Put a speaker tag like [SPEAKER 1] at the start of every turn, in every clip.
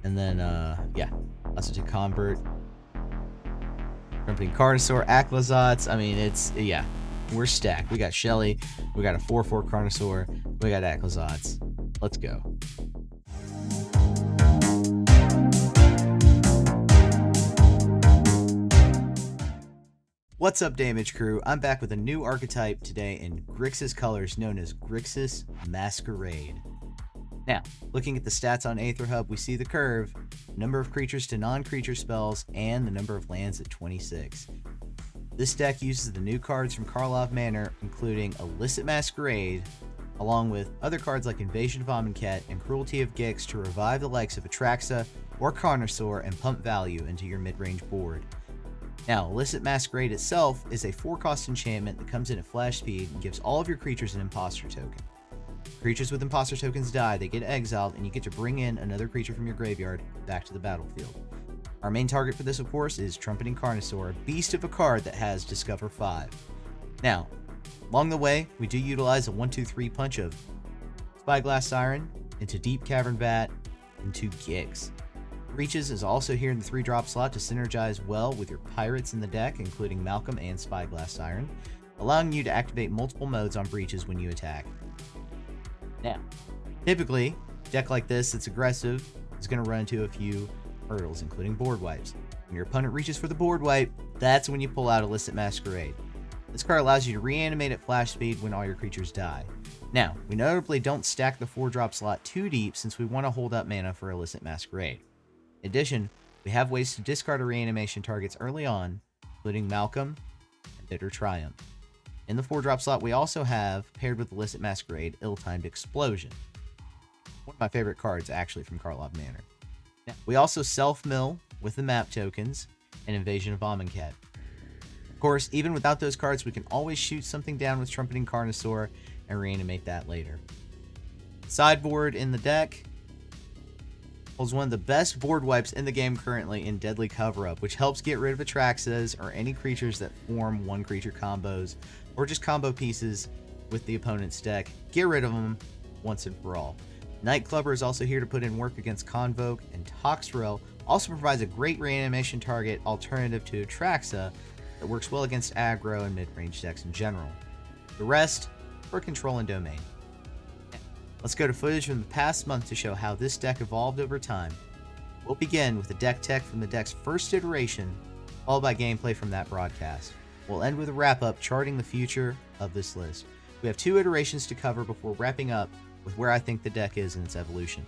[SPEAKER 1] And then, yeah, also to convert. Trumpeting Carnosaur, Aclazotz. I mean, it's, yeah, we're stacked. We got Shelly, we got a 4/4 Carnosaur, we got Aclazotz. Let's go. What's up, Damage Crew? I'm back with a new archetype today in Grixis colors known as Grixis Masquerade. Now, looking at the stats on Aether Hub, we see the curve, number of creatures to non-creature spells, and the number of lands at 26. This deck uses the new cards from Karlov Manor, including Illicit Masquerade, along with other cards like Invasion of Amonkhet and Cruelty of Gix to revive the likes of Atraxa or Carnosaur and pump value into your mid-range board. Now, Illicit Masquerade itself is a 4-cost enchantment that comes in at flash speed and gives all of your creatures an imposter token. Creatures with imposter tokens die, they get exiled, and you get to bring in another creature from your graveyard back to the battlefield. Our main target for this, of course, is Trumpeting Carnosaur, a beast of a card that has Discover 5. Now, along the way, we do utilize a 1-2-3 punch of Spyglass Siren into Deep Cavern Bat into Gix. Reaches is also here in the 3-drop slot to synergize well with your pirates in the deck, including Malcolm and Spyglass Siren, allowing you to activate multiple modes on Breaches when you attack. Now, typically, a deck like this that's aggressive is going to run into a few hurdles, including board wipes. When your opponent reaches for the board wipe, that's when you pull out Illicit Masquerade. This card allows you to reanimate at flash speed when all your creatures die. Now, we notably don't stack the 4-drop slot too deep since we want to hold up mana for Illicit Masquerade. In addition, we have ways to discard our reanimation targets early on, including Malcolm and Bitter Triumph. In the 4-drop slot, we also have, paired with Illicit Masquerade, Ill-Timed Explosion. One of my favorite cards, actually, from Karlov Manor. Now, we also self-mill with the map tokens and Invasion of Amonkhet. Of course, even without those cards, we can always shoot something down with Trumpeting Carnosaur and reanimate that later. Sideboard in the deck holds one of the best board wipes in the game currently in Deadly Cover-Up, which helps get rid of Atraxas or any creatures that form 1-creature combos or just combo pieces with the opponent's deck. Get rid of them once and for all. Nightclubber is also here to put in work against Convoke, and Toxrel also provides a great reanimation target alternative to Atraxa that works well against aggro and mid-range decks in general. The rest for control and domain. Let's go to footage from the past month to show how this deck evolved over time. We'll begin with the deck tech from the deck's first iteration, followed by gameplay from that broadcast. We'll end with a wrap-up charting the future of this list. We have 2 iterations to cover before wrapping up with where I think the deck is in its evolution.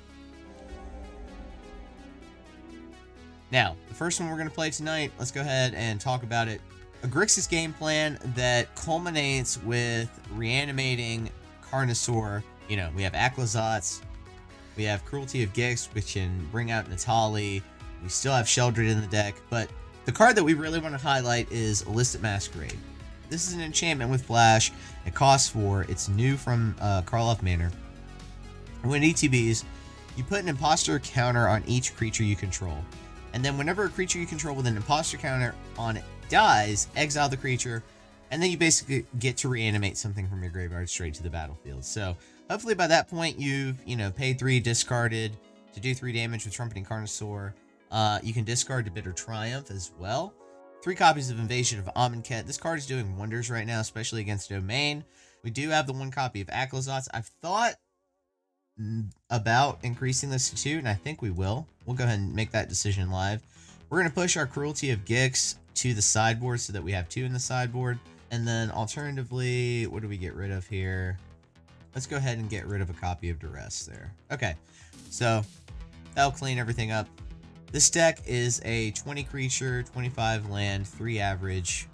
[SPEAKER 1] Now, the first one we're going to play tonight, let's go ahead and talk about it. A Grixis game plan that culminates with reanimating Carnosaur. You know, we have Aclazotz, we have Cruelty of Gix, which can bring out Natali, we still have Sheldred in the deck, but the card that we really want to highlight is Illicit Masquerade. This is an enchantment with flash, it costs 4, it's new from Karlov Manor. When ETBs, you put an imposter counter on each creature you control, and then whenever a creature you control with an imposter counter on it dies, exile the creature, and then you basically get to reanimate something from your graveyard straight to the battlefield. So hopefully by that point you've, paid 3, discarded to do 3 damage with Trumpeting Carnosaur. You can discard to Bitter Triumph as well. 3 copies of Invasion of Amonkhet. This card is doing wonders right now, especially against Domain. We do have the 1 copy of Aclazotz. I've thought about increasing this to 2, and I think we will. We'll go ahead and make that decision live. We're going to push our Cruelty of Gix to the sideboard so that we have 2 in the sideboard. And then alternatively, what do we get rid of here? Let's go ahead and get rid of a copy of Duress there. Okay, so that'll clean everything up. This deck is a 20 creature, 25 land, 3 average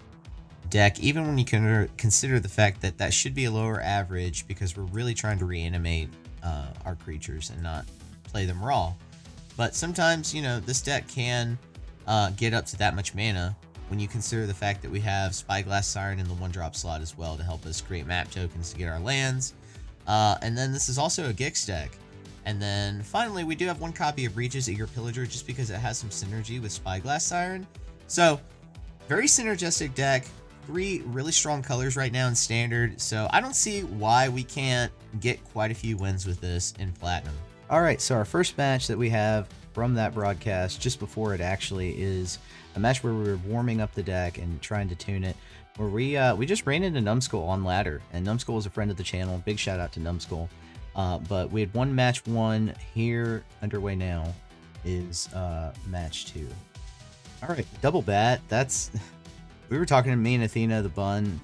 [SPEAKER 1] deck, even when you can consider the fact that that should be a lower average because we're really trying to reanimate our creatures and not play them raw. But sometimes, this deck can get up to that much mana when you consider the fact that we have Spyglass Siren in the 1-drop slot as well to help us create map tokens to get our lands. And then this is also a Gix deck. And then finally, we do have 1 copy of Reaches Eager Pillager just because it has some synergy with Spyglass Siren. So, very synergistic deck. 3 really strong colors right now in Standard. So, I don't see why we can't get quite a few wins with this in Platinum. Alright, so our first match that we have from that broadcast just before it actually is a match where we were warming up the deck and trying to tune it, where we just ran into Numbskull on ladder, and Numbskull was a friend of the channel. Big shout out to Numbskull. But we had one match one here underway now is match 2. All right, double bat. That's we were talking to me and Athena the Bun,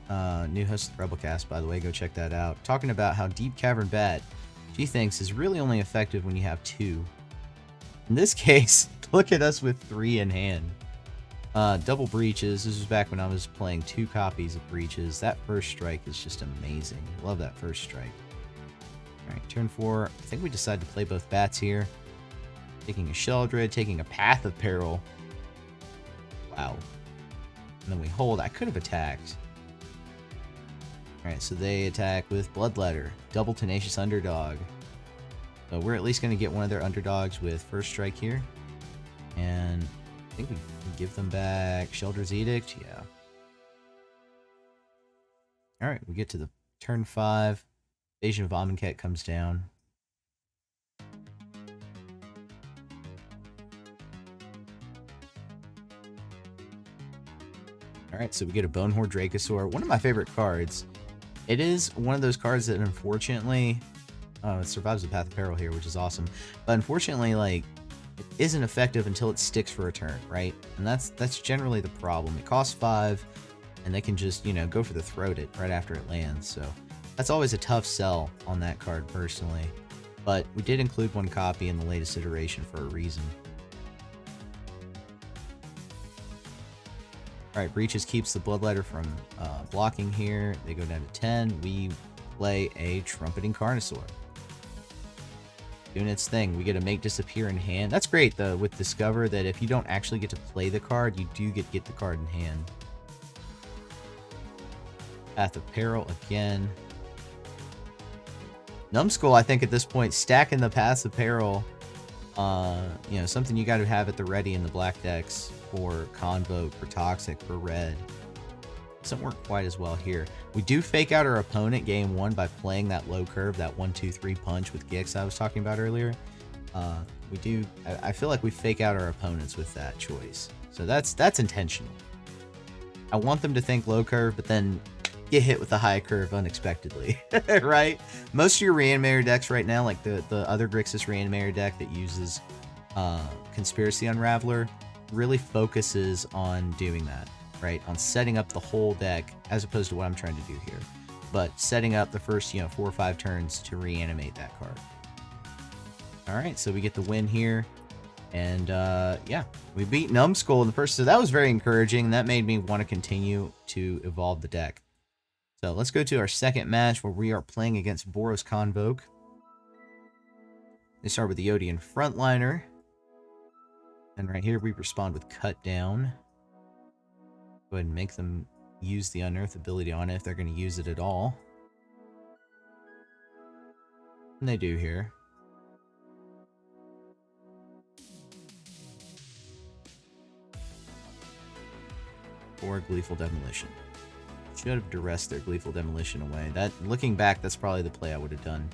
[SPEAKER 1] new host of the Rebelcast, by the way. Go check that out. Talking about how Deep Cavern Bat she thinks is really only effective when you have 2. In this case, look at us with 3 in hand. Double breaches. This was back when I was playing 2 copies of breaches. That first strike is just amazing. Love that first strike. Alright, turn 4. I think we decided to play both bats here. Taking a Sheldred, taking a Path of Peril. Wow. And then we hold. I could have attacked. Alright, so they attack with Bloodletter. Double Tenacious Underdog. So we're at least going to get one of their underdogs with first strike here. And I think we can give them back Sheldred's Edict. Yeah. Alright, we get to the turn 5. Invasion of Amonkhet comes down. Alright, so we get a Bonehorde Dracosaur. One of my favorite cards. It is one of those cards that unfortunately... it survives the Path of Peril here, which is awesome. But unfortunately, like, it isn't effective until it sticks for a turn, right? And that's generally the problem. It costs 5, and they can just, you know, go for the throat it right after it lands. So that's always a tough sell on that card, personally. But we did include one copy in the latest iteration for a reason. Alright, Breaches keeps the Bloodletter from blocking here. They go down to 10. We play a Trumpeting Carnosaur. Doing its thing. We get to make disappear in hand. That's great, though, with Discover, that if you don't actually get to play the card, you do get the card in hand. Path of Peril again. Numbskull, I think, at this point, stacking the Paths of Peril, you know, something you got to have at the ready in the black decks for Convoke, for Toxic, for Red. Doesn't work quite as well here. We do fake out our opponent game 1 by playing that low curve, that 1-2-3 punch with Gix I was talking about earlier. We do. I feel like we fake out our opponents with that choice. So that's intentional. I want them to think low curve, but then get hit with the high curve unexpectedly, right? Most of your Reanimator decks right now, like the other Grixis Reanimator deck that uses Conspiracy Unraveler, really focuses on doing that, right? On setting up the whole deck, as opposed to what I'm trying to do here. But setting up the first, 4 or 5 turns to reanimate that card. Alright, so we get the win here. And, yeah, we beat Numbskull in the first, so that was very encouraging. That made me want to continue to evolve the deck. So let's go to our second match, where we are playing against Boros Convoke. They start with the Yodian Frontliner. And right here, we respond with Cut Down. Go ahead and make them use the Unearth ability on it if they're going to use it at all. And they do here. Or Gleeful Demolition. Should have duressed their Gleeful Demolition away. That, looking back, that's probably the play I would have done.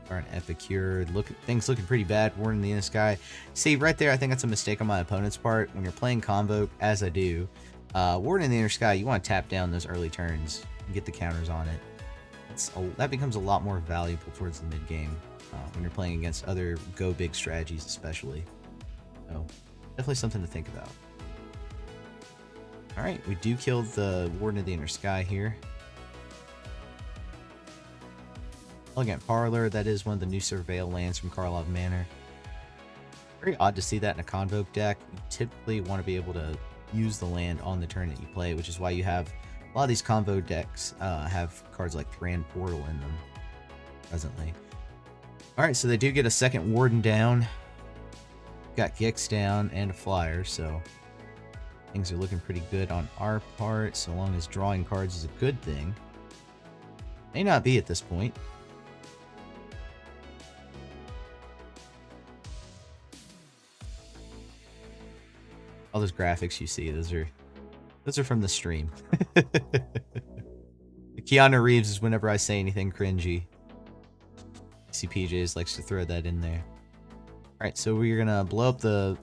[SPEAKER 1] An Epicure. Things looking pretty bad. Warden in the Inner Sky. See, right there, I think that's a mistake on my opponent's part. When you're playing Convoke, as I do, Warden in the Inner Sky, you want to tap down those early turns and get the counters on it. That becomes a lot more valuable towards the mid-game when you're playing against other go-big strategies especially. So, definitely something to think about. Alright, we do kill the Warden of the Inner Sky here. Elegant Parlor, that is one of the new Surveil lands from Karlov Manor. Very odd to see that in a Convoke deck. You typically want to be able to use the land on the turn that you play, which is why you have a lot of these Convoke decks have cards like Thran Portal in them presently. Alright, so they do get a second Warden down. Got Gix down and a Flyer, so things are looking pretty good on our part, so long as drawing cards is a good thing. May not be at this point. All those graphics you see, those are from the stream. Keanu Reeves is whenever I say anything cringy. CPJs likes to throw that in there. Alright, so we're gonna blow up the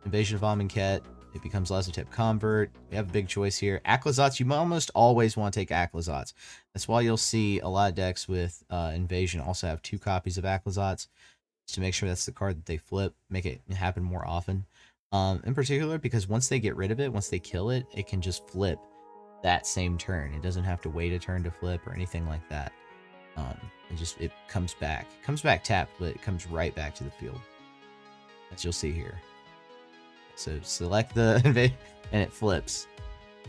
[SPEAKER 1] Invasion of Amonkhet. It becomes Lazotep Convert. We have a big choice here. Aclazotz, you almost always want to take Aclazotz. That's why you'll see a lot of decks with Invasion also have 2 copies of Aclazotz, just to make sure that's the card that they flip, make it happen more often. In particular, because once they get rid of it, once they kill it, it can just flip that same turn. It doesn't have to wait a turn to flip or anything like that. It comes back. It comes back tapped, but it comes right back to the field, as you'll see here. So select the and it flips,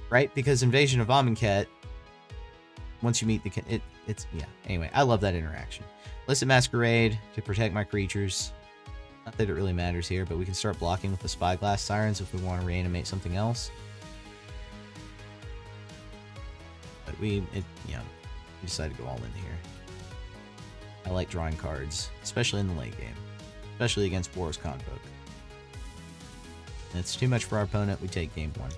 [SPEAKER 1] right? Because Invasion of Amonkhet, once you meet the it's yeah. Anyway, I love that interaction. Illicit Masquerade to protect my creatures. Not that it really matters here, but we can start blocking with the Spyglass Sirens if we want to reanimate something else. But we decided to go all in here. I like drawing cards, especially in the late game, especially against Boros Convoke. It's too much for our opponent. We take game 1.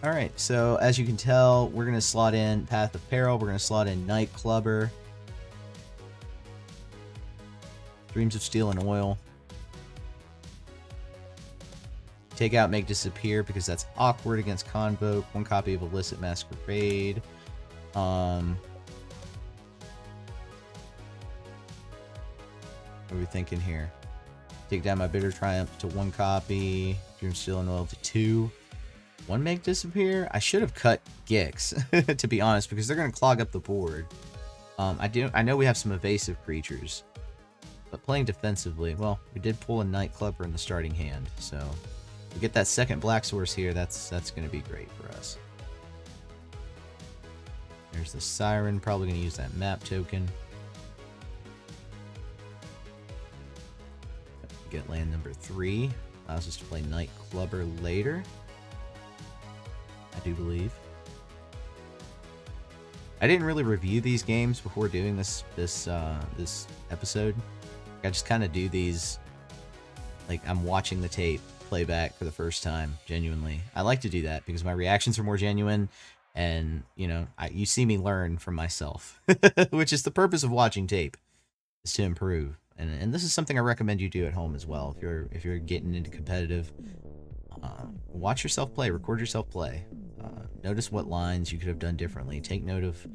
[SPEAKER 1] Alright, so as you can tell, we're going to slot in Path of Peril. We're going to slot in Night Clubber. Dreams of Steel and Oil. Take out Make Disappear because that's awkward against Convoke. 1 copy of Illicit Masquerade. What are we thinking here? Take down my Bitter Triumph to 1 copy. Dream Steel and Oil to 2. 1 Make Disappear? I should have cut Gix, to be honest, because they're going to clog up the board. I know we have some evasive creatures, but playing defensively, well, we did pull a Night Clubber in the starting hand, so we get that second black source here. That's going to be great for us. There's the Siren, probably going to use that map token. Get land number 3. Allows us to play Night Clubber later, I do believe. I didn't really review these games before doing this episode. I just kind of do these like I'm watching the tape playback for the first time, genuinely. I like to do that because my reactions are more genuine, and you see me learn from myself, which is the purpose of watching tape, is to improve. And this is something I recommend you do at home as well. If you're getting into competitive, watch yourself play, record yourself play. Notice what lines you could have done differently. Take note of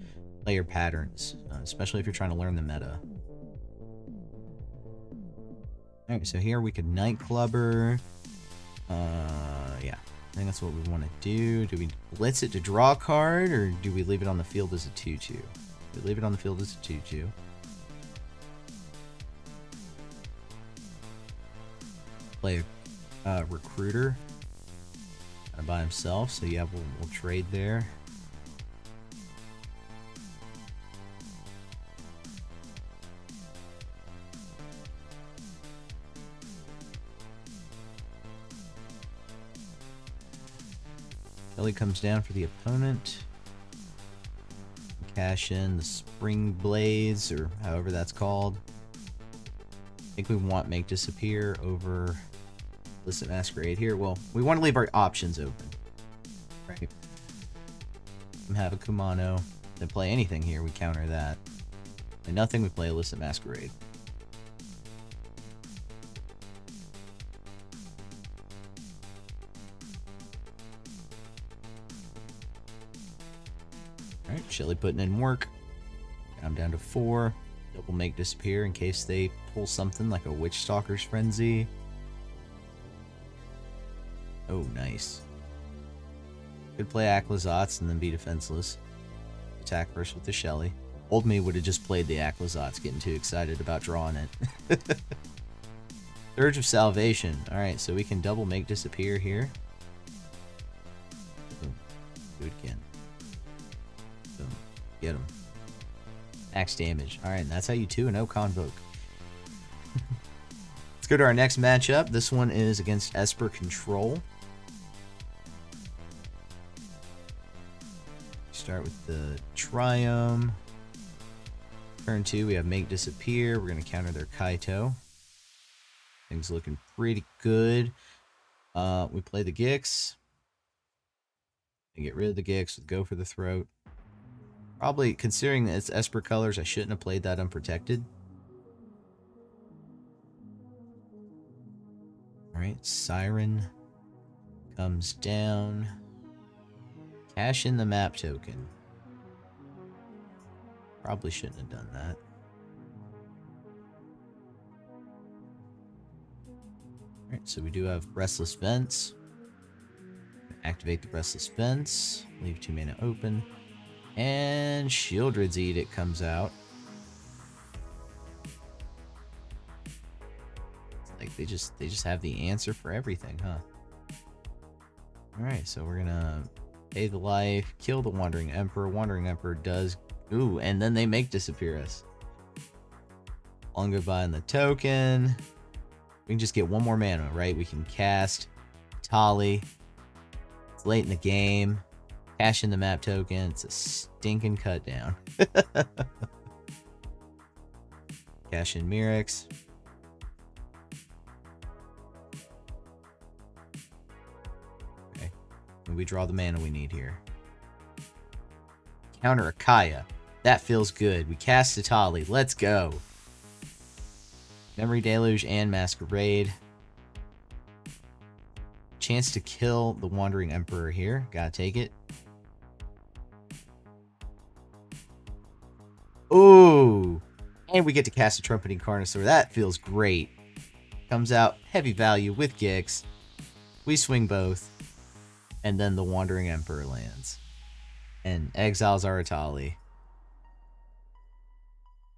[SPEAKER 1] player patterns, especially if you're trying to learn the meta. Alright, so here we could Night Clubber. Yeah, I think that's what we want to do. Do we blitz it to draw a card, or do we leave it on the field as a 2-2? We leave it on the field as a 2-2. Play a Recruiter by himself, so yeah, we'll trade there. Kelly comes down for the opponent. Cash in the Spring Blades, or however that's called. I think we want Make Disappear over Illicit Masquerade here. Well, we want to leave our options open. Right. Have a Kumano. Then play anything here, we counter that. And nothing, we play Illicit Masquerade. Alright, Shelly putting in work. I'm down to 4. Double Make Disappear in case they pull something like a Witch Stalker's Frenzy. Oh, nice. Could play Aclazotz and then be defenseless. Attack first with the Shelly. Old me would have just played the Aclazotz, getting too excited about drawing it. Urge of Salvation. Alright, so we can double Make Disappear here. Boom. Do it again. Boom. Get him. Max damage. Alright, and that's how you 2-0 Convoke. Let's go to our next matchup. This one is against Esper Control. Start with the Triumph. Turn 2, we have Make Disappear. We're going to counter their Kaito. Things looking pretty good. We play the Gix. And get rid of the Gix with Go for the Throat. Probably, considering that it's Esper colors, I shouldn't have played that unprotected. Alright, Siren comes down. Cash in the map token. Probably shouldn't have done that. Alright, so we do have Restless Vents. Activate the Restless Vents. Leave 2 mana open. And Shieldred's Edict comes out. It's like they just have the answer for everything, huh? Alright, so we're gonna pay the life, kill the Wandering Emperor. Wandering Emperor does... Ooh, and then they make disappear us. Long goodbye on the token. We can just get 1 more mana, right? We can cast Tali. It's late in the game. Cash in the map token. It's a stinking cut down. Cash in Mirrex. Okay. And we draw the mana we need here. Counter Akaya. That feels good. We cast Tali. Let's go. Memory Deluge and Masquerade. Chance to kill the Wandering Emperor here. Gotta take it. Ooh. And we get to cast a Trumpeting Carnosaur. That feels great. Comes out heavy value with Gix. We swing both. And then the Wandering Emperor lands. And exiles our Tali.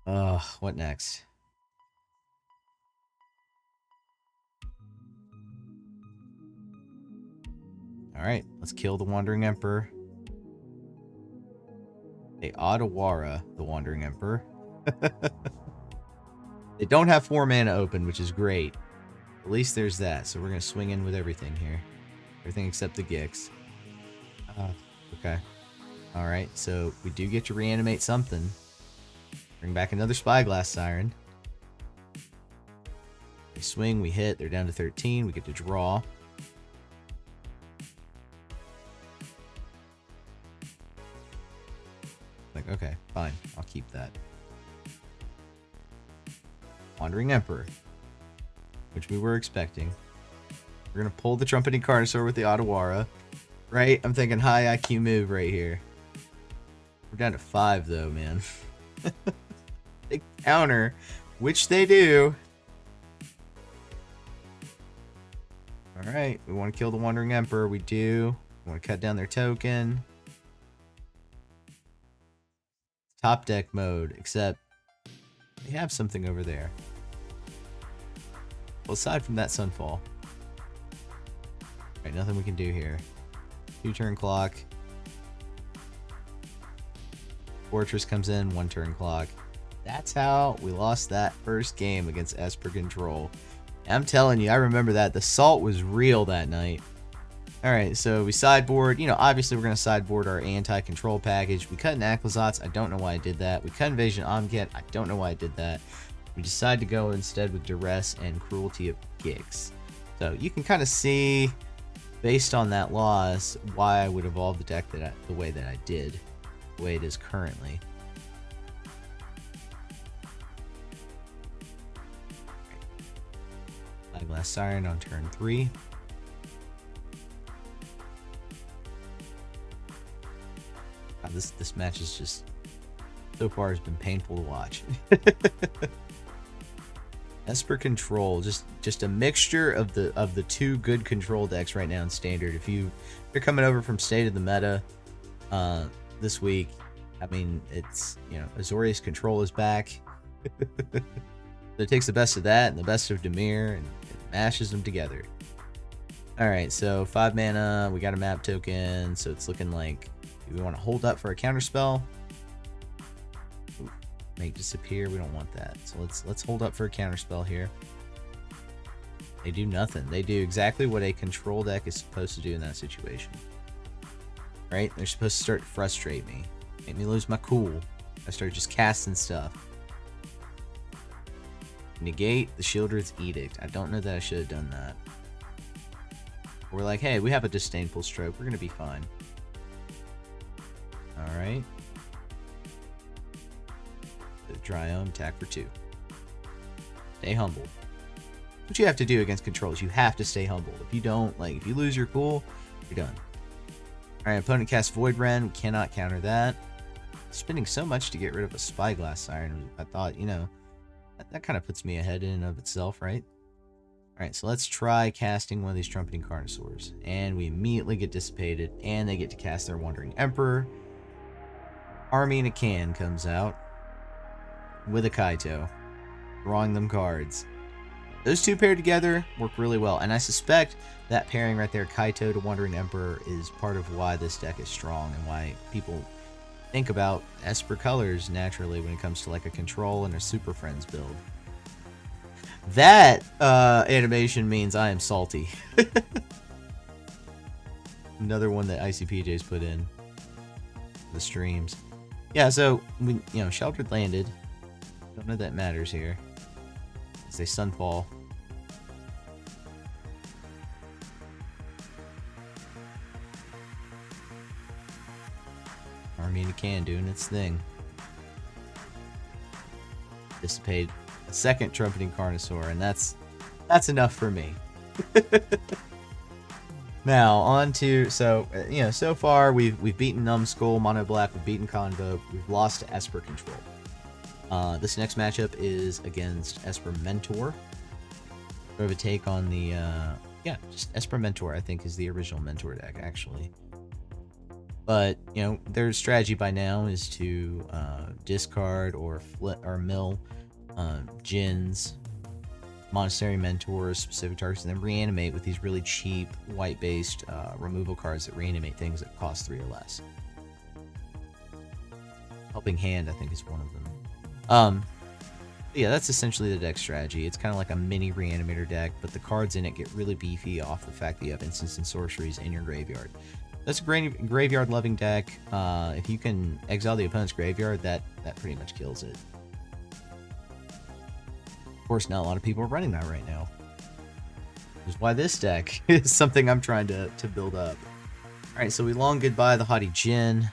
[SPEAKER 1] Ugh, what next? Alright, let's kill the Wandering Emperor. They Otawara the Wandering Emperor. They don't have 4 mana open, which is great. At least there's that. So we're going to swing in with everything here. Everything except the Gix. Okay. Alright, so we do get to reanimate something. Bring back another Spyglass Siren. We swing, we hit. They're down to 13. We get to draw. Like, okay, fine. I'll keep that. Wandering Emperor. Which we were expecting. We're going to pull the Trumpeting Carnosaur with the Otawara. Right? I'm thinking high IQ move right here. We're down to 5, though, man. They counter, which they do. Alright, we want to kill the Wandering Emperor. We do. We want to cut down their token. Top deck mode, except they have something over there. Well, aside from that Sunfall. Alright, nothing we can do here. 2 turn clock. Fortress comes in, 1 turn clock. That's how we lost that first game against Esper Control. I'm telling you, I remember that. The salt was real that night. Alright, so we sideboard. You know, obviously we're going to sideboard our anti-control package. We cut an Aclazotz. I don't know why I did that. We cut Invasion Omget. I don't know why I did that. We decided to go instead with Duress and Cruelty of Gix. So you can kind of see, based on that loss, why I would evolve the deck the way that I did. The way it is currently. Spyglass Siren on turn 3. God, this match is just, so far, has been painful to watch. Esper Control, just a mixture of the 2 good control decks right now in Standard. If you're coming over from State of the Meta this week, I mean, it's, you know, Azorius Control is back. So it takes the best of that and the best of Dimir and mashes them together. Alright, so 5 mana, we got a map token, so it's looking like we want to hold up for a counter spell. Ooh, make disappear, we don't want that. So let's hold up for a counter spell here. They do nothing. They do exactly what a control deck is supposed to do in that situation. Right? They're supposed to start to frustrate me. Make me lose my cool. I start just casting stuff. Negate the Shieldred's Edict. I don't know that I should have done that. We're like, hey, we have a Disdainful Stroke. We're going to be fine. Alright. with Triome, attack for 2. Stay humble. What you have to do against controls, you have to stay humble. If you don't, like, if you lose your cool, you're done. Alright, opponent casts Void Ren. We cannot counter that. Spending so much to get rid of a Spyglass Siren, I thought, you know, that kind of puts me ahead in and of itself, right? Alright, so let's try casting one of these Trumpeting Carnosaurs. And we immediately get dissipated, and they get to cast their Wandering Emperor. Army in a Can comes out with a Kaito, drawing them cards. Those two paired together work really well, and I suspect that pairing right there, Kaito to Wandering Emperor, is part of why this deck is strong and why people think about Esper colors naturally when it comes to like a control and a Super Friends build. That animation means I am salty. Another one that ICPJ's put in the streams. Yeah, so we, you know, Sheltered landed. Don't know that matters here. As they Sunfall. Army in a Can doing its thing. Dissipate a second Trumpeting Carnosaur, and that's enough for me. Now on to, so you know, so far we've beaten Numbskull, Mono Black, we've beaten Convoke, we've lost to Esper Control. This next matchup is against Esper Mentor. We have a take on the yeah, just Esper Mentor, I think, is the original Mentor deck actually. But you know, their strategy by now is to discard or flip or mill Djinns, Monastery Mentors, specific targets, and then reanimate with these really cheap white-based removal cards that reanimate things that cost 3 or less. Helping Hand, I think, is one of them. Yeah, that's essentially the deck strategy. It's kind of like a mini Reanimator deck, but the cards in it get really beefy off the fact that you have instants and sorceries in your graveyard. That's a graveyard-loving deck. If you can exile the opponent's graveyard, that pretty much kills it. Of course, not a lot of people are running that right now. Which is why this deck is something I'm trying to build up. Alright, so we long goodbye the Haughty Djinn.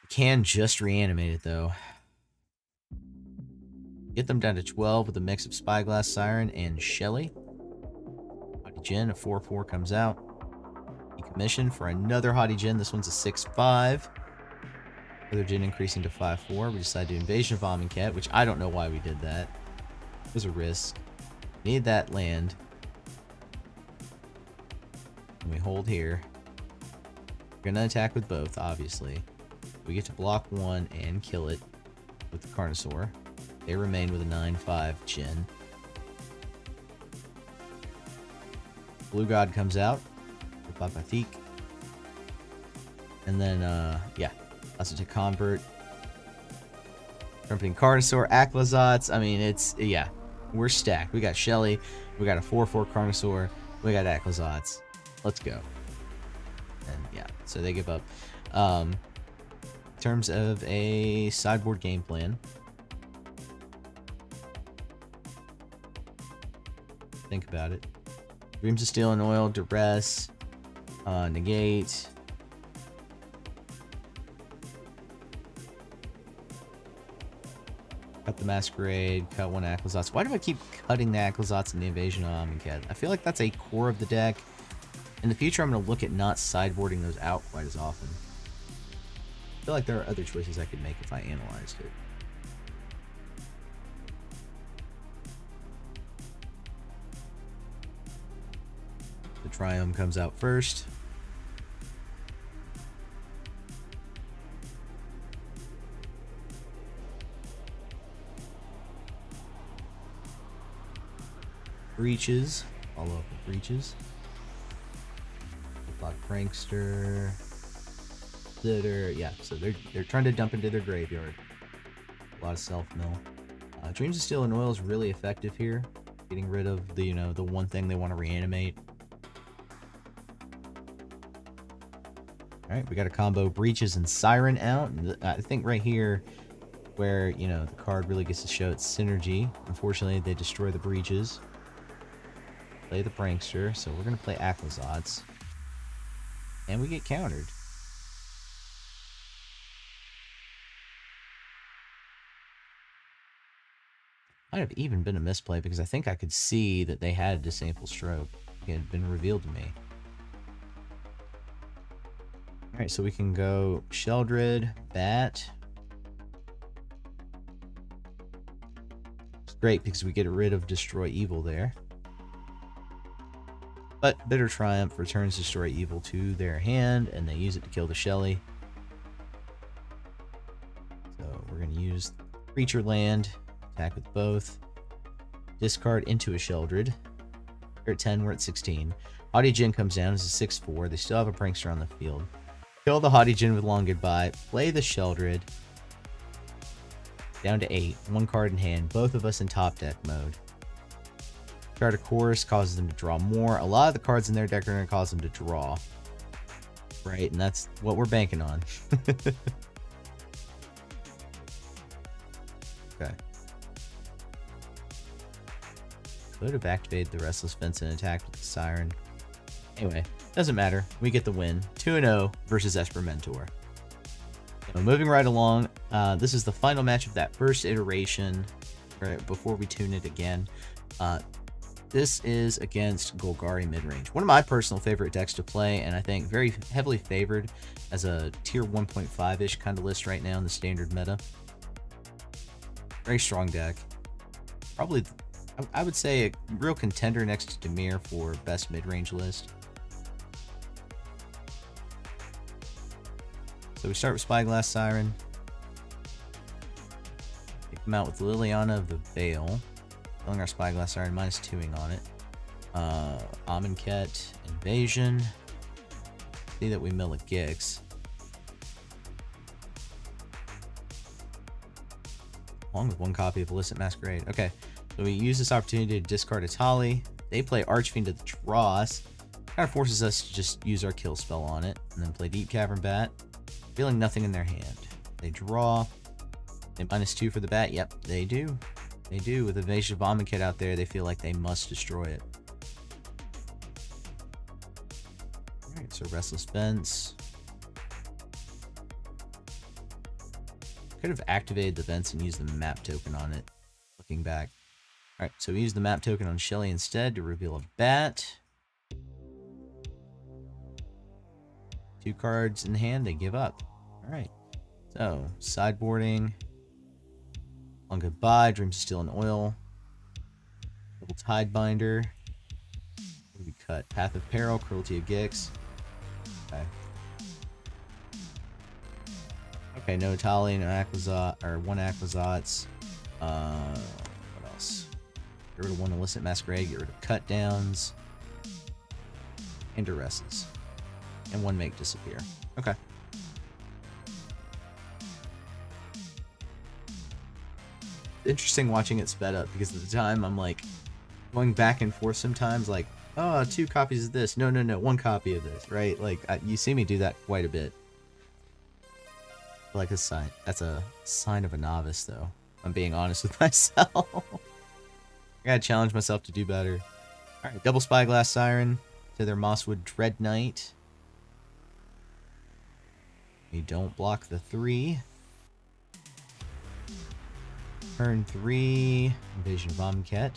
[SPEAKER 1] We can just reanimate it, though. Get them down to 12 with a mix of Spyglass Siren and Shelly. Haughty Djinn, a 4/4 comes out. Commission for another Haughty Djinn. This one's a 6/5. Other Djinn increasing to 5/4. We decided to Invasion of Amonkhet, which I don't know why we did that. It was a risk. Need that land. And we hold here. We're gonna attack with both, obviously. We get to block one and kill it with the Carnosaur. They remain with a 9/5 Djinn. Blue God comes out. Papatik. And then, yeah. Also to Convert. Trumpeting Carnosaur, Aclazotz. I mean, it's, yeah. We're stacked. We got Shelly. We got a 4/4 Carnosaur. We got Aclazotz. Let's go. And, yeah. So they give up. In terms of a sideboard game plan. Think about it. Dreams of Steel and Oil, Duress. Negate. Cut the Masquerade, cut one Aclazotz. Why do I keep cutting the Aclazotz in the Invasion of Amonkhet? I feel like that's a core of the deck. In the future, I'm going to look at not sideboarding those out quite as often. I feel like there are other choices I could make if I analyzed it. The Triome comes out first. Breaches. Follow up with Breaches. Block Prankster. Litter. Yeah, so they're trying to dump into their graveyard. A lot of self-mill. Dreams of Steel and Oil is really effective here. Getting rid of the, you know, the one thing they want to reanimate. Alright, we got a combo Breaches and Siren out. And I think right here where, you know, the card really gets to show its synergy. Unfortunately, they destroy the Breaches. Play the Prankster, so we're going to play Aclazotz. And we get countered. Might have even been a misplay because I think I could see that they had Disable Stroke. It had been revealed to me. Alright, so we can go Sheldred, Bat. It's great because we get rid of Destroy Evil there. But Bitter Triumph returns Destroy Evil to their hand, and they use it to kill the Shelly. So we're going to use Creature Land, attack with both. Discard into a Sheldred. We're at 10, we're at 16. Haughty Djinn comes down as a 6/4. They still have a Prankster on the field. Kill the Haughty Djinn with Long Goodbye. Play the Sheldred. Down to 8. One card in hand. Both of us in top deck mode. Card of Course causes them to draw more. A lot of the cards in their deck are going to cause them to draw. Right? And that's what we're banking on. Okay. Could have activated the Restless Fence and attacked with the Siren. Anyway, doesn't matter. We get the win. 2-0 versus Esper Mentor. So moving right along, this is the final match of that first iteration. Right before we tune it again. This is against Golgari Midrange. One of my personal favorite decks to play, and I think very heavily favored as a tier 1.5-ish kind of list right now in the standard meta. Very strong deck. Probably, I would say, a real contender next to Dimir for best mid-range list. So we start with Spyglass Siren. Take them out with Liliana of the Veil. Killing our Spyglass Siren, -2ing on it. Amonkhet, Invasion. See that we mill a Gix. Along with one copy of Illicit Masquerade. Okay, so we use this opportunity to discard a Tali. They play Archfiend to the Dross. Kind of forces us to just use our kill spell on it. And then play Deep Cavern Bat. Feeling nothing in their hand. They draw. They -2 for the bat. Yep, they do. They do. With Invasion of Amonkhet out there, they feel like they must destroy it. Alright, so Restless Fence. Could have activated the vents and used the map token on it, looking back. Alright, so we use the map token on Shelly instead to reveal a bat. 2 cards in hand, they give up. Alright, so sideboarding. Long Goodbye, Dreams of Steel and Oil. Double Tidebinder. What do we cut? Path of Peril, Cruelty of Gix. Okay. Okay, no Tali, no Aquazot, or 1 Aquazots. What else? Get rid of 1 Illicit Masquerade, get rid of Cut Downs. And Duresses. And 1 Make Disappear. Okay. Interesting watching it sped up, because at the time I'm like going back and forth sometimes, like, oh, 2 copies of this. No, 1 copy of this, right? Like, you see me do that quite a bit. Like a sign. That's a sign of a novice, though. I'm being honest with myself. I gotta challenge myself to do better. Alright, double Spyglass Siren to their Mosswood Dread Knight. We don't block the 3. Turn 3, Invasion of Amonkhet.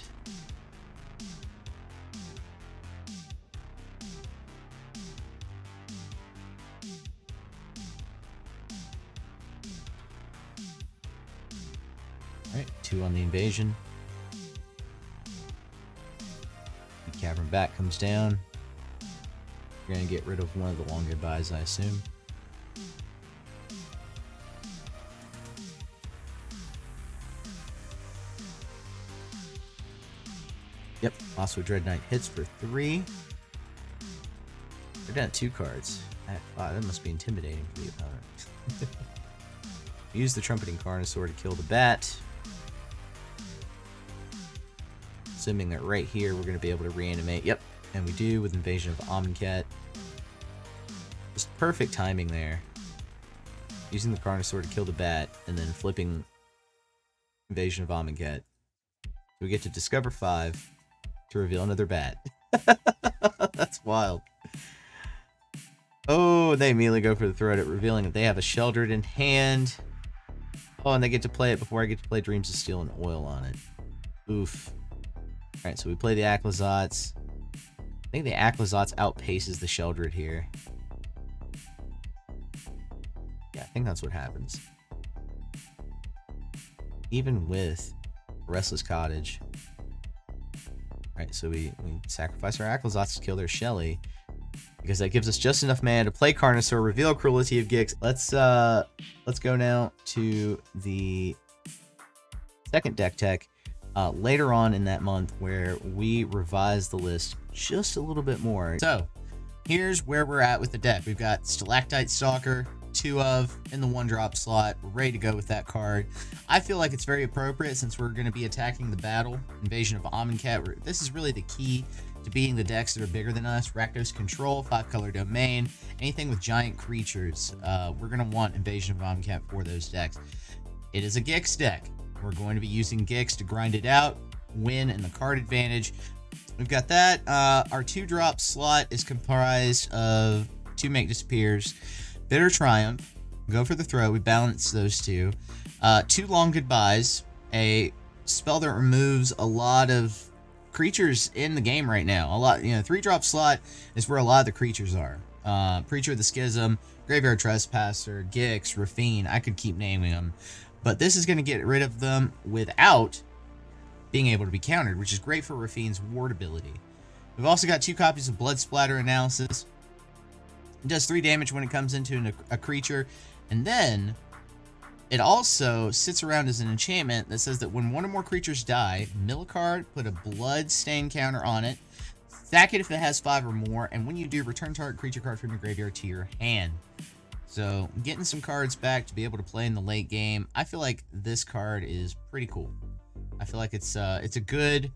[SPEAKER 1] Alright, 2 on the Invasion. The Cavern Bat comes down. We're gonna get rid of 1 of the Long Goodbyes, I assume. Yep, Mosswood Dread Knight hits for 3. They're down 2 cards. Wow, that must be intimidating for the opponent. Use the Trumpeting Carnosaur to kill the bat. Assuming that right here we're going to be able to reanimate. Yep, and we do with Invasion of Amonkhet. Just perfect timing there. Using the Carnosaur to kill the bat, and then flipping Invasion of Amonkhet. We get to discover 5 to reveal another bat. That's wild. Oh, they immediately go for the throat at revealing that they have a Sheldred in hand. Oh, and they get to play it before I get to play Dreams of Steel and Oil on it. Oof. Alright, so we play the Aclazotz. I think the Aclazotz outpaces the Sheldred here. Yeah, I think that's what happens. Even with Restless Cottage. Alright, so we sacrifice our Aclazotz to kill their Shelly. Because that gives us just enough mana to play Carnosaur, reveal Cruelty of Gix. Let's go now to the second deck tech later on in that month, where we revise the list just a little bit more. So here's where we're at with the deck. We've got Stalactite Stalker, 2 of in the 1-drop slot. We're ready to go with that card. I feel like it's very appropriate since we're going to be attacking the battle. Invasion of Amonkhet. This is really the key to beating the decks that are bigger than us. Rakdos Control, 5-color domain, anything with giant creatures. We're going to want Invasion of Amonkhet for those decks. It is a Gix deck. We're going to be using Gix to grind it out, win in the card advantage. We've got that. Our 2-drop slot is comprised of 2 Make Disappears, Bitter Triumph, go for the throw. We balance those 2. 2 Long Goodbyes, a spell that removes a lot of creatures in the game right now. A lot, 3-drop slot is where a lot of the creatures are. Preacher of the Schism, Graveyard Trespasser, Gix, Rafine. I could keep naming them, but this is going to get rid of them without being able to be countered, which is great for Rafine's ward ability. We've also got 2 copies of Blood Splatter Analysis. It does 3 damage when it comes into a creature, and then it also sits around as an enchantment that says that when 1 or more creatures die, mill a card, put a blood stain counter on it, sack it if it has 5 or more, and when you do, return target creature card from your graveyard to your hand. So, getting some cards back to be able to play in the late game. I feel like this card is pretty cool. I feel like it's a good,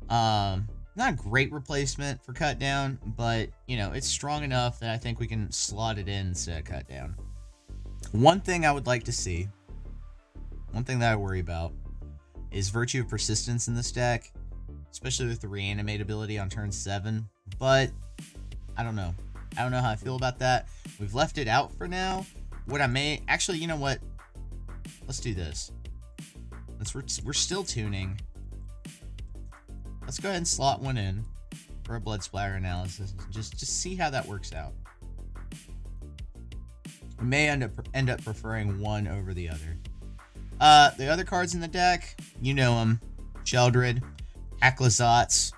[SPEAKER 1] not a great replacement for Cut Down, but, it's strong enough that I think we can slot it in instead of Cut Down. One thing I would like to see, one thing that I worry about, is Virtue of Persistence in this deck, especially with the Reanimate ability on turn 7, but I don't know. I don't know how I feel about that. We've left it out for now. What I may... Actually, you know what? Let's do this. We're still tuning. Let's go ahead and slot one in for a Blood Splatter Analysis. Just see how that works out. We may end up preferring one over the other. The other cards in the deck, you know them. Sheldred, Aclazotz.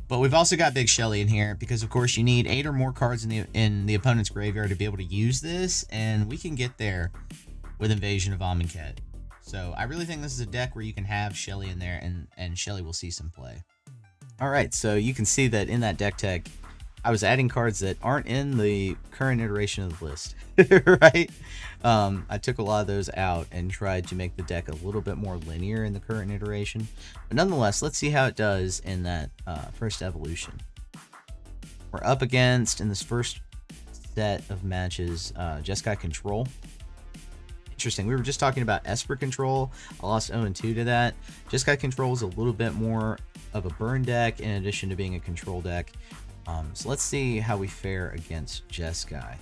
[SPEAKER 1] But we've also got Big Shelly in here because, of course, you need 8 or more cards in the opponent's graveyard to be able to use this, and we can get there with Invasion of Amonkhet. So I really think this is a deck where you can have Shelly in there, and Shelly will see some play. Alright, so you can see that in that deck tech, I was adding cards that aren't in the current iteration of the list, right? I took a lot of those out and tried to make the deck a little bit more linear in the current iteration. But nonetheless, let's see how it does in that first evolution. We're up against, in this first set of matches, Jeskai Control. Interesting, we were just talking about Esper Control. I lost 0-2 to that. Jeskai Control is a little bit more of a burn deck in addition to being a control deck. So let's see how we fare against Jeskai.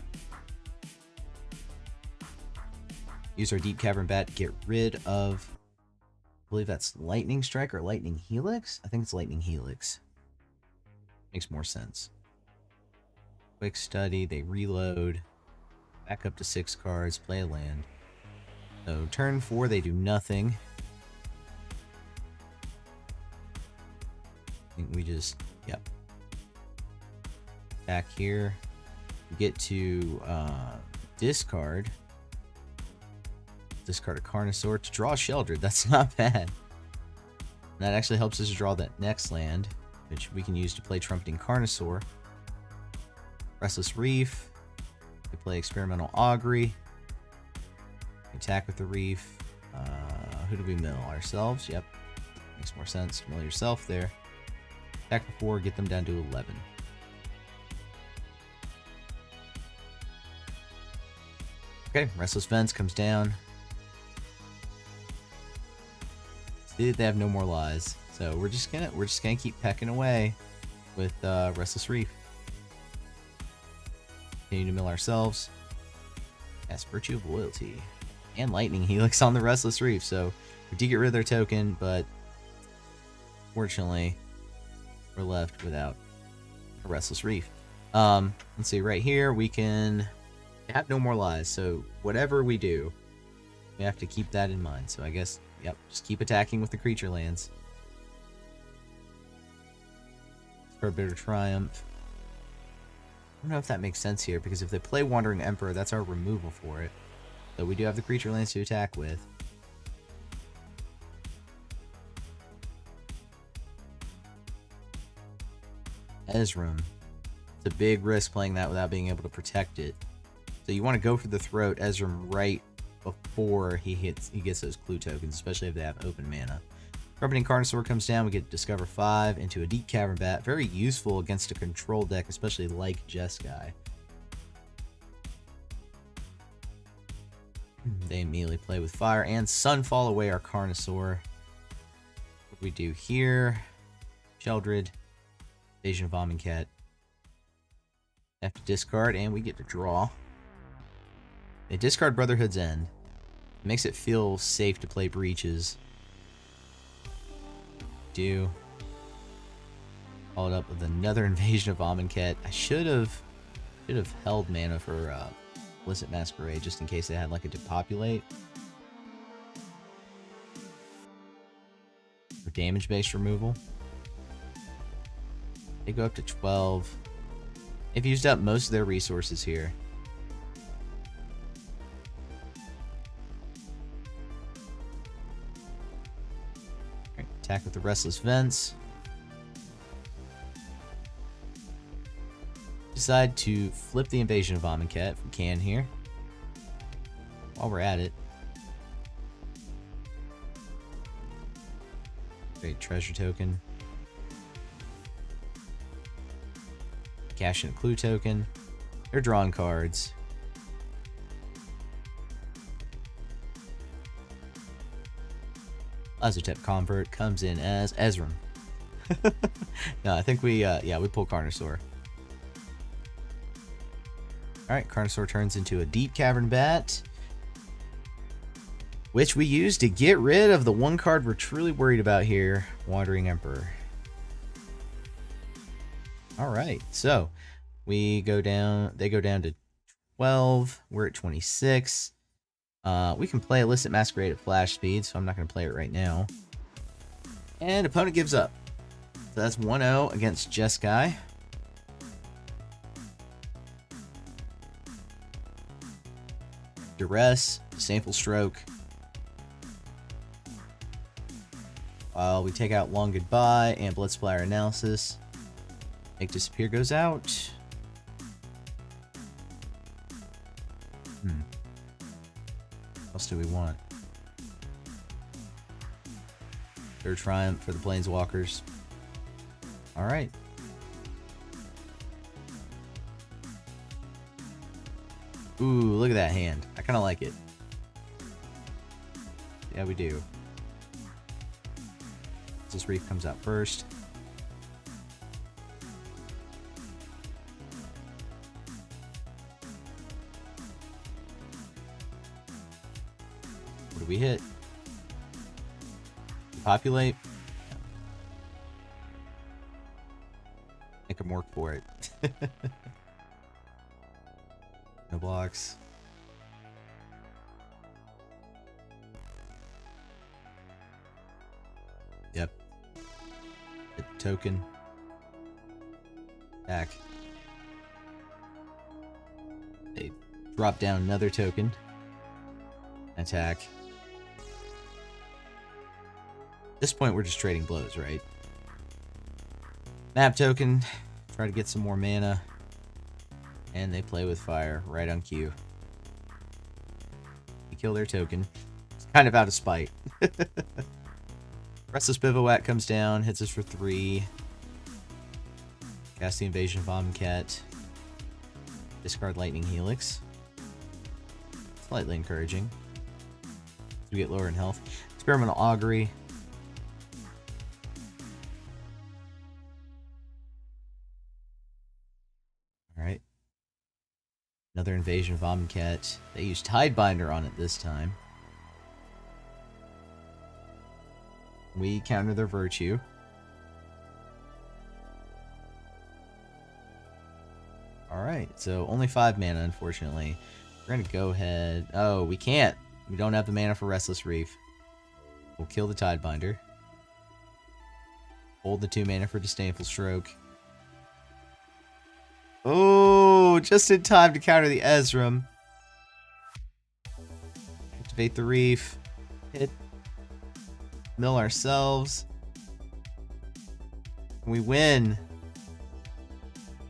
[SPEAKER 1] Use our Deep Cavern Bat to get rid of, I believe that's Lightning Strike or Lightning Helix? I think it's Lightning Helix. Makes more sense. Quick Study, they reload. Back up to 6 cards, play a land. So turn 4, they do nothing. I think we just, yep. Back here, we get to discard a Carnosaur to draw a Sheldred. That's not bad. That actually helps us draw that next land, which we can use to play Trumpeting Carnosaur. Restless Reef. We play Experimental Augury. Attack with the Reef. Who do we mill? Ourselves? Yep. Makes more sense. Mill yourself there. Attack for 4, get them down to 11. Okay, Restless Vents comes down. See that they have no more lies. So we're just gonna keep pecking away with Restless Reef. Continue to mill ourselves. Yes, Virtue of Loyalty. And Lightning Helix on the Restless Reef. So we do get rid of their token, but Fortunately, we're left without a Restless Reef. Let's see, right here we can have no more lies, so whatever we do, we have to keep that in mind. So I guess, yep, just keep attacking with the creature lands. For a Bitter Triumph. I don't know if that makes sense here, because if they play Wandering Emperor, that's our removal for it. So we do have the creature lands to attack with. Ezram. It's a big risk playing that without being able to protect it. So you want to go for the throat Ezram right before he gets those clue tokens, especially if they have open mana. Carpeting Carnosaur comes down, we get Discover 5 into a Deep Cavern Bat. Very useful against a control deck, especially like Jeskai. They immediately play with fire and Sunfall away our Carnosaur. What do we do here? Sheldred, Invasion of Amonkhet. Have to discard, and we get to draw. They discard Brotherhood's End. It makes it feel safe to play Breaches. Do. Followed up with another Invasion of Amonkhet. I should have held mana for Illicit Masquerade just in case they had like a depopulate. For damage-based removal. They go up to 12. They've used up most of their resources here. Right, attack with the Restless Vents. Decide to flip the Invasion of Amonkhet if we can here. While we're at it. Great treasure token. Cash in a clue token. They're drawing cards. Lazotep Convert comes in as Ezram. No, I think we pull Carnosaur. Alright, Carnosaur turns into a Deep Cavern Bat, which we use to get rid of the one card we're truly worried about here, Wandering Emperor. Alright, so we go down, they go down to 12, we're at 26. We can play Illicit Masquerade at flash speed, so I'm not going to play it right now. And opponent gives up. So that's 1-0 against Jeskai. Duress, Disdainful Stroke. While we take out Long Goodbye and Bloodsplatter Analysis. Make Disappear goes out. What else do we want? Third Triumph for the Planeswalkers. Alright. Ooh, look at that hand. I kind of like it. Yeah, we do. This Reef comes out first. What do we hit? Populate. Make them work for it. No blocks. Yep. Hit the token. Back. They drop down another token. Attack. At this point, we're just trading blows, right? Map token. Try to get some more mana. And they play with fire right on cue. They kill their token. It's kind of out of spite. Restless Bivouac comes down, hits us for 3. Cast the Invasion of Amonkhet. Discard Lightning Helix. Slightly encouraging. We get lower in health. Experimental Augury. Alright. Another Invasion of Amonkhet. They used Tidebinder on it this time. We counter their Virtue. Alright, so only 5 mana, unfortunately. We're gonna go ahead... Oh, we can't. We don't have the mana for Restless Reef. We'll kill the Tidebinder. Hold the 2 mana for Disdainful Stroke. Oh, just in time to counter the Ezram. Activate the Reef. Hit. Mill ourselves. We win.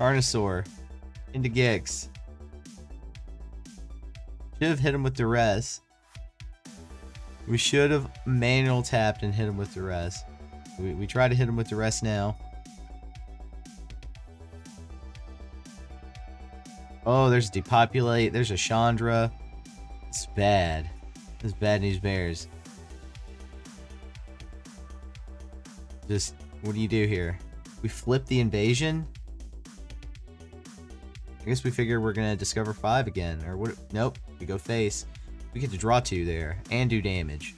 [SPEAKER 1] Carnosaur. Into Gix. Should have hit him with Duress. We should have manual tapped and hit him with Duress. We try to hit him with Duress now. Oh, there's Depopulate. There's a Chandra. It's bad. It's bad news bears. Just, what do you do here? We flip the invasion? I guess we figure we're gonna discover 5 again. Or what? Nope. We go face. We get to draw 2 there. And do damage.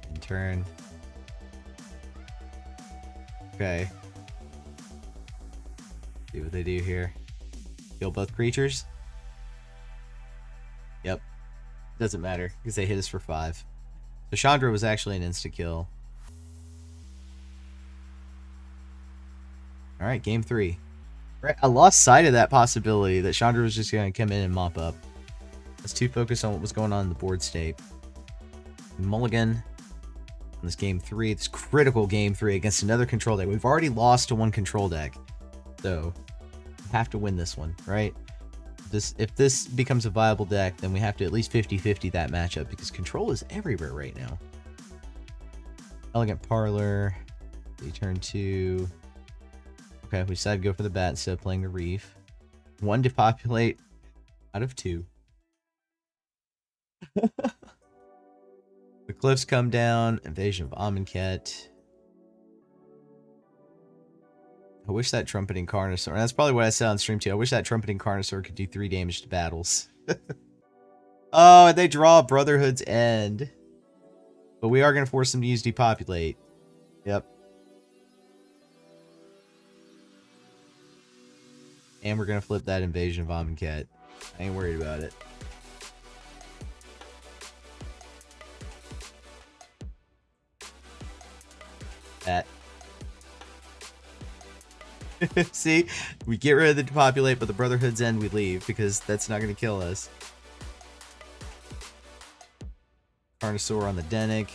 [SPEAKER 1] In turn. Okay. See what they do here. Kill both creatures. Yep. Doesn't matter, because they hit us for 5. So Chandra was actually an insta-kill. Alright, game 3. Right, I lost sight of that possibility that Chandra was just going to come in and mop up. I was too focused on what was going on in the board state. Mulligan on this game 3, this critical game 3 against another control deck. We've already lost to one control deck. So, we have to win this one, right? If this becomes a viable deck, then we have to at least 50-50 that matchup, because control is everywhere right now. Elegant Parlor. We turn 2. Okay, we decided to go for the bat instead of playing the Reef. 1 Depopulate out of 2. The cliffs come down. Invasion of Amonkhet. I wish that Trumpeting Carnosaur... That's probably what I said on stream too. I wish that Trumpeting Carnosaur could do 3 damage to battles. Oh, and they draw Brotherhood's End. But we are going to force them to use Depopulate. Yep. And we're going to flip that Invasion of Amonkhet. I ain't worried about it. That. See? We get rid of the Depopulate, but the Brotherhood's End we leave, because that's not going to kill us. Carnosaur on the Denic.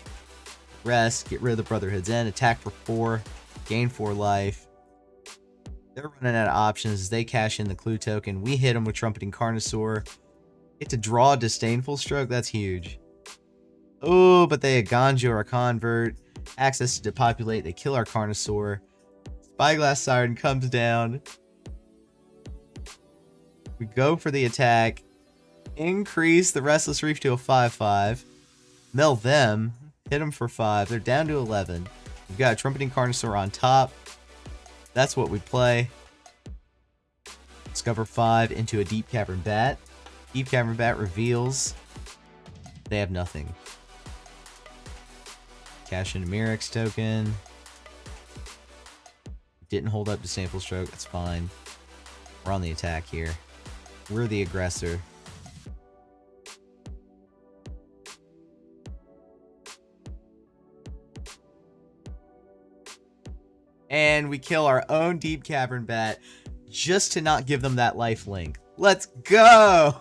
[SPEAKER 1] Rest. Get rid of the Brotherhood's End. Attack for 4. Gain 4 life. They're running out of options. They cash in the Clue token. We hit them with Trumpeting Carnosaur. Get to draw a Disdainful Stroke. That's huge. Oh, but they Ganjo our Convert. Access to Depopulate. They kill our Carnosaur. Spyglass Siren comes down. We go for the attack. Increase the Restless Reef to a 5/5. Mill them. Hit them for 5. They're down to 11. We've got a Trumpeting Carnosaur on top. That's what we play. Discover 5 into a Deep Cavern Bat. Deep Cavern Bat reveals they have nothing. Cash in a Mirrex token. Didn't hold up Disdainful Stroke. That's fine. We're on the attack here. We're the aggressor. And we kill our own Deep Cavern Bat just to not give them that life link. Let's go!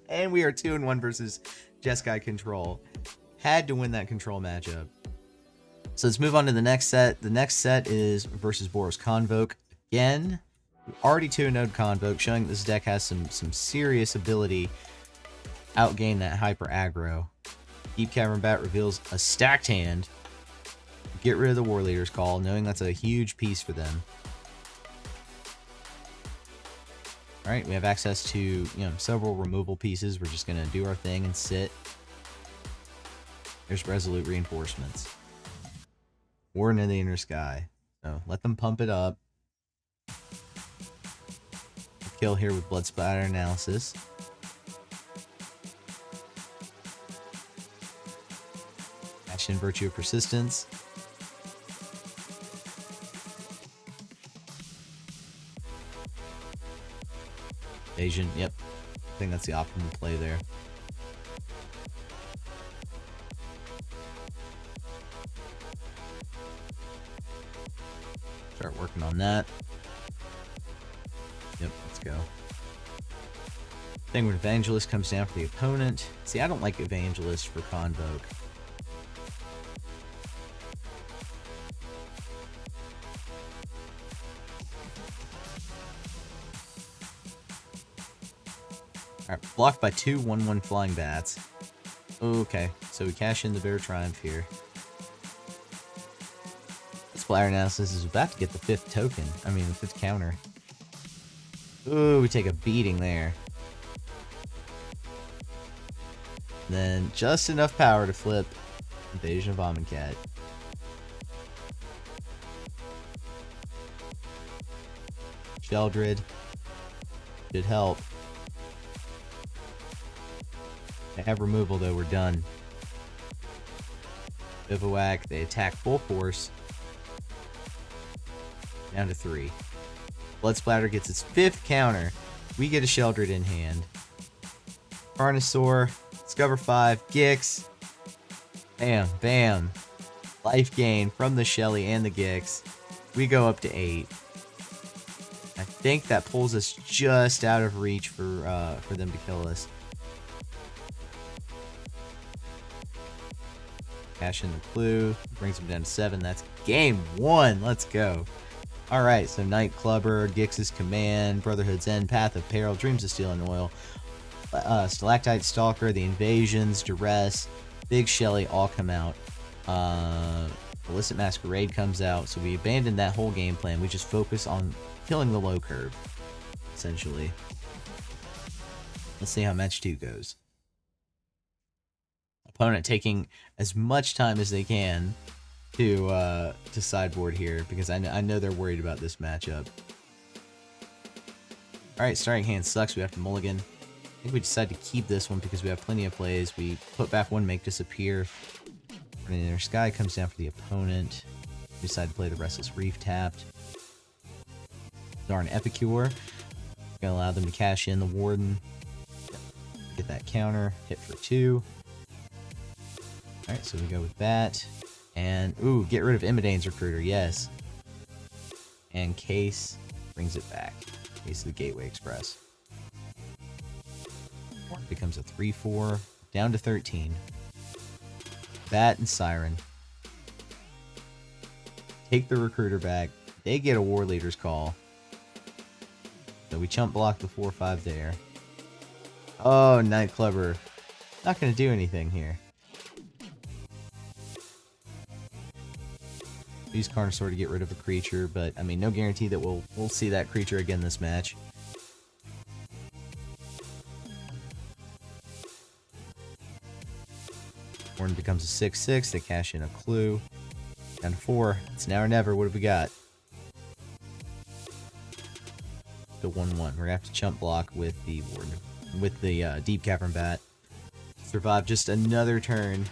[SPEAKER 1] And we are 2-1 versus Jeskai Control. Had to win that control matchup. So let's move on to the next set. The next set is versus Boros Convoke. Again, we already 2-0'd Convoke, showing that this deck has some serious ability to outgain that hyper aggro. Deep Cavern Bat reveals a stacked hand. Get rid of the War Leader's Call, knowing that's a huge piece for them. Alright, we have access to, several removal pieces. We're just going to do our thing and sit. There's Resolute Reinforcements. Warden in the Inner Sky. So, let them pump it up. Kill here with Blood Splatter cashed in Virtue of Persistence. Evasion, yep. I think that's the optimal play there. Start working on that. Yep, let's go. Thing when Evangelist comes down for the opponent. See, I don't like Evangelist for Convoke. Alright, blocked by 2 1/1 Flying Bats. Okay, so we cash in the Bear Triumph here. Splatter Analysis is about to get the 5th token. I mean, the 5th counter. Ooh, we take a beating there. Then just enough power to flip Invasion of Amonkhet. Sheldred should help. They have removal though, we're done. Bivouac, they attack full force. Down to 3. Blood Splatter gets its 5th counter. We get a Sheldred in hand. Carnosaur, Discover 5, Gix. Bam, bam. Life gain from the Shelly and the Gix. We go up to 8. I think that pulls us just out of reach for them to kill us. Cash in the clue. Brings them down to 7. That's game 1. Let's go. Alright, so Nightclubber, Gix's Command, Brotherhood's End, Path of Peril, Dreams of Steel and Oil, Stalactite Stalker, The Invasions, Duress, Big Shelly all come out. Illicit Masquerade comes out, so we abandoned that whole game plan. We just focus on killing the low curve, essentially. Let's see how match 2 goes. Opponent taking as much time as they can to sideboard here, because I know they're worried about this matchup. Alright, starting hand sucks. We have to mulligan. I think we decide to keep this one because we have plenty of plays. We put back 1, make disappear. Running in their sky comes down for the opponent. We decide to play the Restless Reef tapped. Darn Epicure. Gonna allow them to cash in the Warden. Get that counter. Hit for 2. Alright, so we go with that. And, ooh, get rid of Imidane's Recruiter, yes. And Case brings it back. Case of the Gateway Express. Becomes a 3-4, down to 13. Bat and Siren. Take the Recruiter back. They get a War Leader's Call. So we chump block the 4-5 there. Oh, Nightclubber. Not going to do anything here. Use Carnosaur to get rid of a creature, but I mean, no guarantee that we'll see that creature again this match. Warden becomes a 6-6. They cash in a clue. Down to 4. It's now or never. What have we got? The 1-1. We're gonna have to chump block with the Warden, with the Deep Cavern Bat. Survive just another turn.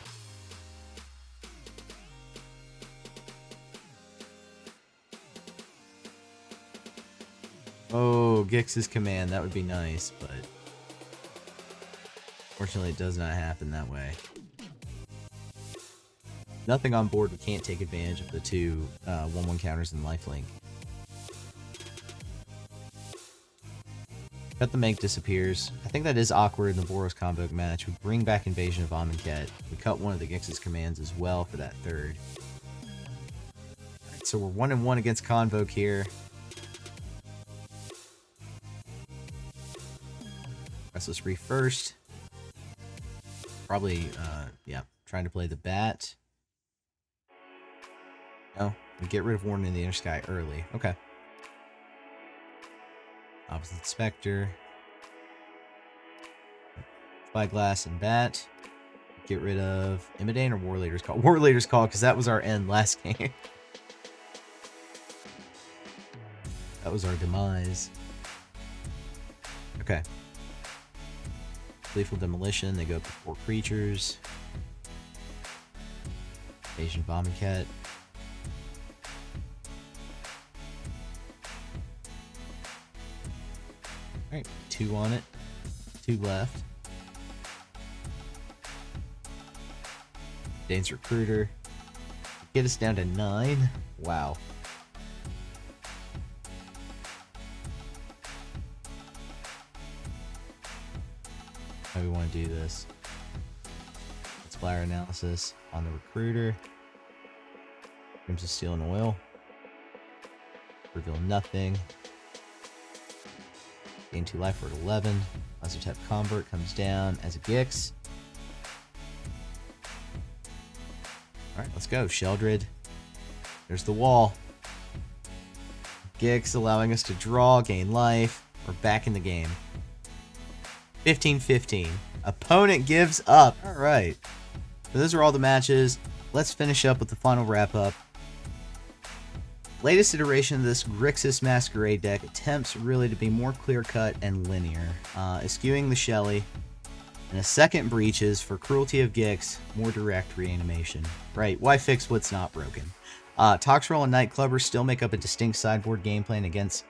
[SPEAKER 1] Oh, Gix's Command, that would be nice, but fortunately it does not happen that way. Nothing on board, we can't take advantage of the 2 1/1 counters and lifelink. Cut the Make disappears. I think that is awkward in the Boros Convoke match. We bring back Invasion of Amonkhet. We cut one of the Gix's Commands as well for that 3rd. Alright, so we're 1-1 against Convoke here. Restless Reef first. Probably, yeah, trying to play the Bat. No, we get rid of Warden in the Inner Sky early. Okay. Opposite Spectre. Spyglass and Bat. Get rid of Imidane or War Leader's Call? War Leader's Call, because that was our end last game. That was our demise. Okay. Lethal Demolition, they go up to 4 creatures. Asian Bombing Cat. Alright, 2 on it. 2 left. Dane's Recruiter. Get us down to 9. Wow. How do we want to do this? Let's flyer analysis on the Recruiter. Crimson Steel and Oil. Reveal nothing. Gain 2 life, we're at 11. Laser Tap Convert comes down as a Gix. Alright, let's go. Sheldred. There's the wall. Gix allowing us to draw, gain life. We're back in the game. 15-15. Opponent gives up. Alright. So those are all the matches. Let's finish up with the final wrap-up. Latest iteration of this Grixis Masquerade deck attempts really to be more clear-cut and linear, eschewing the Shelly, and a second Breaches for Cruelty of Gix, more direct reanimation. Right, why fix what's not broken? Toxroll and Nightclubber still make up a distinct sideboard game plan against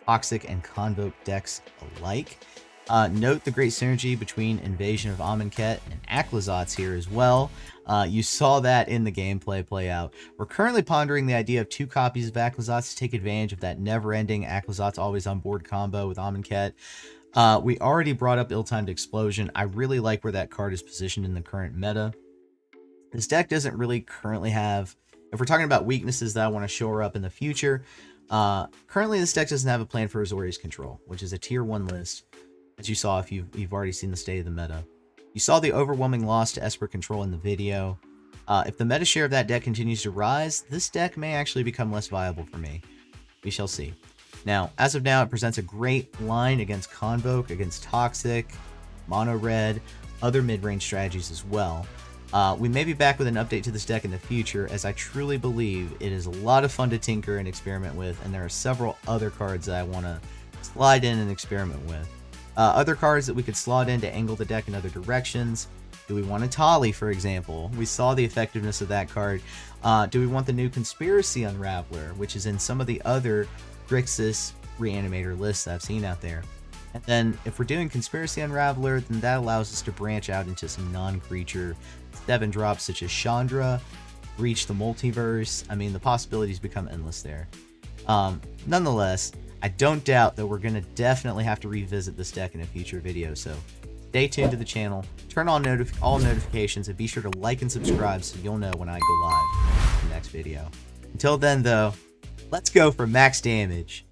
[SPEAKER 1] Toxic and Convoke decks alike. Note the great synergy between Invasion of Amonkhet and Aclazotz here as well. You saw that in the gameplay play out. We're currently pondering the idea of 2 copies of Aclazotz to take advantage of that never-ending Aclazotz always on board combo with Amonkhet. We already brought up Ill-Timed Explosion. I really like where that card is positioned in the current meta. This deck doesn't really currently have... If we're talking about weaknesses that I want to shore up in the future, currently this deck doesn't have a plan for Azorius Control, which is a tier 1 list, as you saw if you've already seen the state of the meta. You saw the overwhelming loss to Esper Control in the video. If the meta share of that deck continues to rise, this deck may actually become less viable for me. We shall see. Now, as of now, it presents a great line against Convoke, against Toxic, Mono Red, other mid-range strategies as well. We may be back with an update to this deck in the future, as I truly believe it is a lot of fun to tinker and experiment with, and there are several other cards that I want to slide in and experiment with. Other cards that we could slot in to angle the deck in other directions. Do we want a Tali, for example? We saw the effectiveness of that card. Do we want the new Conspiracy Unraveler, which is in some of the other Grixis Reanimator lists I've seen out there? And then, if we're doing Conspiracy Unraveler, then that allows us to branch out into some non-creature 7-drops such as Chandra, Reach the Multiverse. I mean, the possibilities become endless there. Nonetheless, I don't doubt that we're going to definitely have to revisit this deck in a future video, so stay tuned to the channel, turn on all notifications, and be sure to like and subscribe so you'll know when I go live in the next video. Until then, though, let's go for max damage.